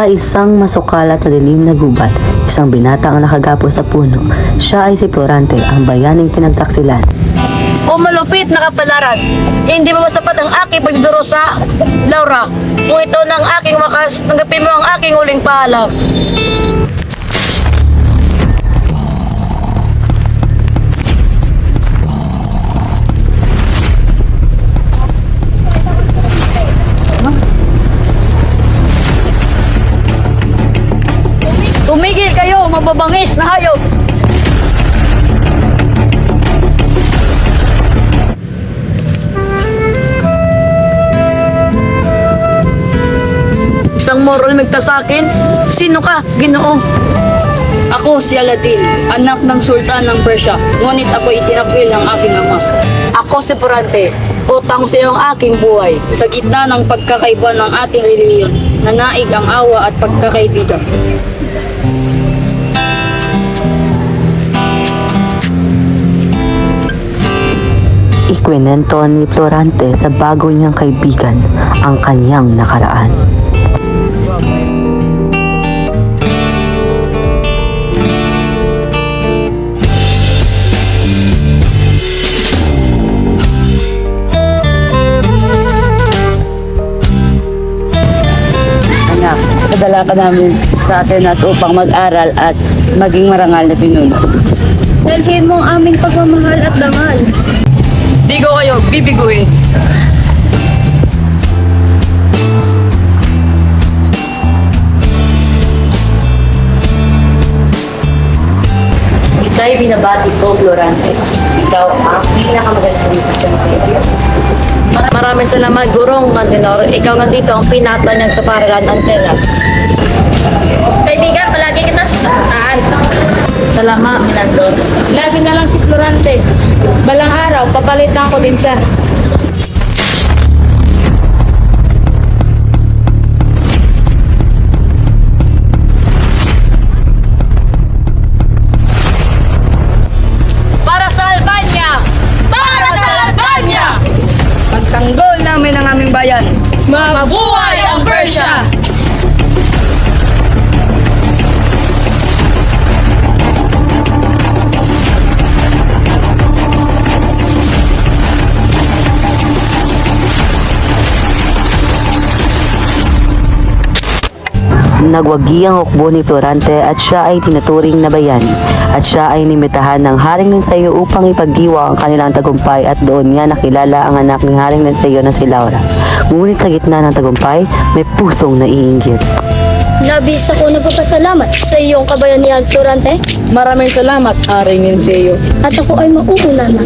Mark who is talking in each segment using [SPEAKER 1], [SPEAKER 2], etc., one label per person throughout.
[SPEAKER 1] Sa isang masukalat na dilim na gubat, isang binata ang nakagapo sa puno. Siya ay si Florante, ang bayaning pinagtaksilan.
[SPEAKER 2] O malupit na kapalaran, hindi mo sapat ang aking pagdurusa, Laura. Kung ito ng aking wakas, tanggapin mo ang aking huling paalam. Tumigil kayo, mababangis na hayop! Isang moral magtasakin? Sino ka, Ginoo?
[SPEAKER 3] Ako si Aladdin, anak ng Sultan ng Persia, ngunit ako itinakwil ng aking ama.
[SPEAKER 2] Ako si Florante, utang sa iyo ang aking buhay.
[SPEAKER 3] Sa gitna ng pagkakaiba ng ating reliyon, nanaig ang awa at pagkakaibigan.
[SPEAKER 1] Ikwinento ni Florante sa bago niyang kaibigan ang kanyang nakaraan.
[SPEAKER 3] Anak, padala ka namin sa Atenas upang mag-aral at maging marangal na pinuno.
[SPEAKER 4] Dalhin mo ang aming pagmamahal at dangal.
[SPEAKER 2] Di ko kayo bibiguin.
[SPEAKER 1] Ika'y binabati ko, Florante. Ikaw ang pinakamagandang estudyante.
[SPEAKER 2] Maraming salamat, Gurong Mantenor. Ikaw nga dito ang pinatanyag sa Paralan Antenas. Kaibigan, palagi kita susundan. Salamat, Minandor.
[SPEAKER 4] Lagi na lang si Florante. Balang araw, papalitan ko din siya.
[SPEAKER 2] Para sa Albania! Para sa Albania! Pagtanggol namin ang aming bayan. Mabuhay ang Persia!
[SPEAKER 1] Nagwagi ang hukbo ni Florante at siya ay tinuturing na bayani at siya ay nimitahan ng Haring Linsayo upang ipagdiwa ang kanilang tagumpay at doon niya nakilala ang anak ni Haring Linsayo na si Laura. Ngunit sa gitna ng tagumpay, may pusong naiinggit.
[SPEAKER 4] Labis ako nagpapasalamat sa iyong kabayanihan, Florante.
[SPEAKER 2] Maraming salamat, Haring Linseo.
[SPEAKER 4] At ako ay mauuna na.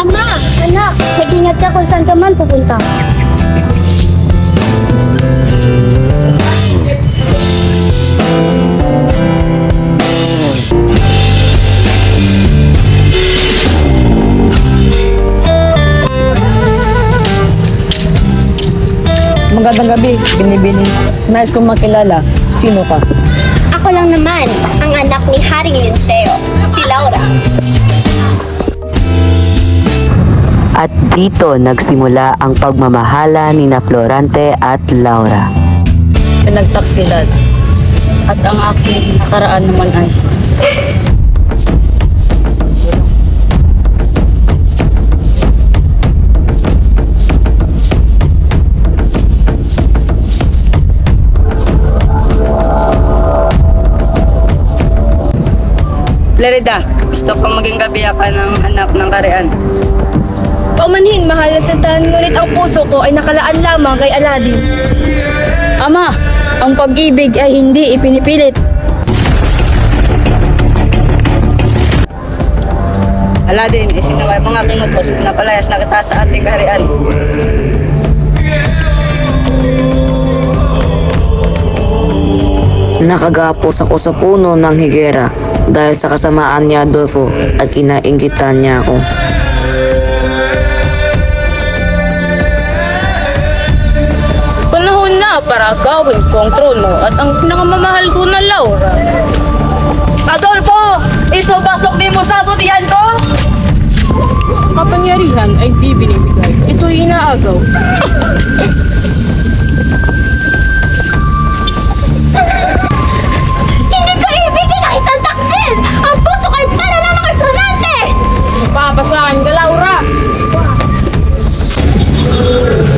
[SPEAKER 4] Ama! Anak! Mag-ingat ka kung saan ka man pupunta.
[SPEAKER 2] Magandang gabi, Binibini. Nais kong makilala. Sino ka?
[SPEAKER 4] Ako lang naman, ang anak ni Haring Linseo, si Laura.
[SPEAKER 1] At dito nagsimula ang pagmamahala ni na Florante at Laura.
[SPEAKER 2] Pinagtaksilan.
[SPEAKER 3] At ang aking nakaraan naman ay
[SPEAKER 5] Lerida, gusto kong maging gabiyakan ng anak ng Karian.
[SPEAKER 4] Paumanhin, mahal na sultan, ngunit ang puso ko ay nakalaan lamang kay Aladdin.
[SPEAKER 3] Ama, ang pag-ibig ay hindi ipinipilit.
[SPEAKER 5] Aladdin, isinaway mga kinutos, pinapalayas na kita sa ating kaharian.
[SPEAKER 1] Nakagapos ako sa puno ng higera dahil sa kasamaan ni Adolfo at kinainggitan niya ako.
[SPEAKER 4] Panahon na para gawin ko ang trono at ang pinakamamahal ko na Laura.
[SPEAKER 2] Adolfo! Ito pasok di mo sa butihan ko?
[SPEAKER 4] Kapangyarihan
[SPEAKER 3] kapangyarihan ay di binibigay. Ito'y inaagaw.
[SPEAKER 2] Hindi ko ibigin ang isang taksil! Ang puso ko'y para lang ng estudyante!
[SPEAKER 3] Papasahan ka, Laura!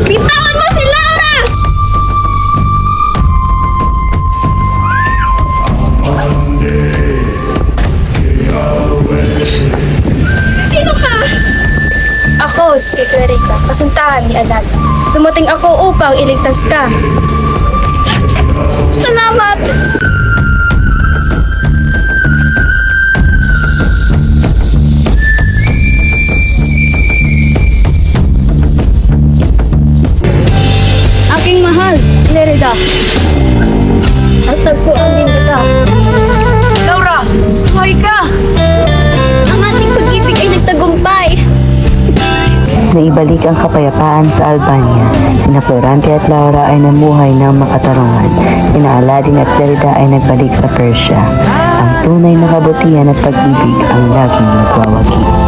[SPEAKER 2] Bitawan mo si Laura! Sino ka?
[SPEAKER 4] Ako, si Clarita, kasintahan ni Aladin. Dumating ako upang iligtas ka.
[SPEAKER 2] Salamat!
[SPEAKER 3] Aking mahal, Lerida.
[SPEAKER 4] At tagpuan din kita.
[SPEAKER 2] Laura, buhay ka!
[SPEAKER 4] Ang ating pag-ibig ay nagtagumpay.
[SPEAKER 1] Naibalik ang kapayapaan sa Albania. Sina Florante at Laura ay namuhay ng makatarungan. Sina Aladin at Lerida ay nagbalik sa Persia. Ang tunay na kabutihan at pag-ibig ang laging magwawagi.